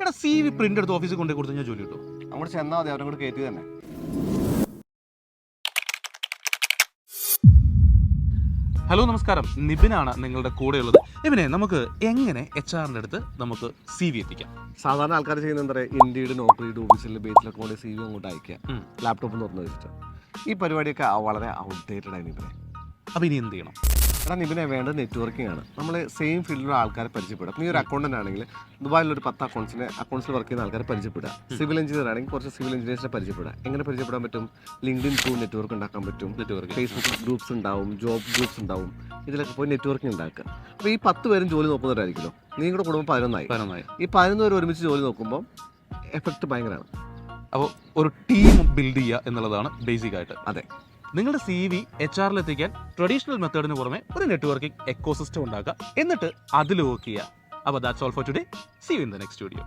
എടാ CV print എടുത്ത് ഓഫീസിൽ കൊണ്ടു കൊടുത്തു ഞാൻ ജോലി കിട്ടും. അങ്ങോട്ട് ചെന്നാൽ മതി, അവരും കൂടെ കയറ്റി തന്നെ. ഹലോ നമസ്കാരം, നിബിനാണ് നിങ്ങളുടെ കൂടെയുള്ളത്. നിബിനെ, നമുക്ക് എങ്ങനെ HR-ന്റെ അടുത്ത് നമുക്ക് CV എത്തിക്കാം? സാധാരണ ആൾക്കാർ ചെയ്യുന്ന എന്താ പറയുക, ഇൻഡീഡ്, നോക്കറിയുടെ ഓഫീസിൽ ബേസിലൊക്കെ കൊണ്ട് CV അങ്ങോട്ട് അയക്കുക, ലാപ്ടോപ്പ് തുറന്നു വെച്ചിട്ട്. ഈ പരിപാടിയൊക്കെ വളരെ ഔട്ട്ഡേറ്റഡ് ആയി നിബിനെ. അപ്പോൾ ഇനി എന്ത് ചെയ്യണം? എടാ നിബിനെ, വേണ്ടത് നെറ്റ്വർക്കിംഗ് ആണ്. നമ്മൾ സെയിം ഫീൽഡിലുള്ള ആൾക്കാരെ പരിചയപ്പെടുക. നീ ഒരു അക്കൗണ്ടന്റ് ആണെങ്കിൽ ദുബായിലൊരു 10 അക്കൗണ്ട്സിൽ വർക്ക് ചെയ്യുന്ന ആൾക്കാരെ പരിചയപ്പെടുക. സിവിൽ എഞ്ചിനീയർ ആണെങ്കിൽ കുറച്ച് സിവിൽ എഞ്ചിനീയേഴ്സിനെ പരിചയപ്പെടുക. എങ്ങനെ പരിചയപ്പെടാൻ പറ്റും? ലിങ്ക്ഡിൻ ത്രൂ നെറ്റ്വർക്ക് ഉണ്ടാക്കാൻ പറ്റും. ഫേസ്ബുക്ക് ഗ്രൂപ്പ്സ് ഉണ്ടാവും, ജോബ് ഗ്രൂപ്പ്സ് ഉണ്ടാവും. ഇതിലൊക്കെ പോയി നെറ്റ്വർക്കിംഗ് ഉണ്ടാക്കുക. അപ്പോൾ ഈ 10 പേരും ജോലി നോക്കുന്നവരായിരിക്കുമല്ലോ. നിങ്ങളുടെ കുടുംബം 11ആയി. ഈ 11 പേര് ഒരുമിച്ച് ജോലി നോക്കുമ്പോൾ എഫക്റ്റ് ഭയങ്കരമാണ്. അപ്പോൾ ഒരു ടീം ബിൽഡ് ചെയ്യുക എന്നുള്ളതാണ് ബേസിക് ആയിട്ട്. അതെ, നിങ്ങളുടെ CV HR-ൽ എത്തിക്കാൻ ട്രഡീഷണൽ മെത്തേഡിന് പുറമെ ഒരു നെറ്റ്വർക്കിംഗ് എക്കോസിസ്റ്റം ഉണ്ടാക്കുക, എന്നിട്ട് അതിൽ വർക്ക് ചെയ്യുക. അപ്പോൾ that's all for today. See you in the next video.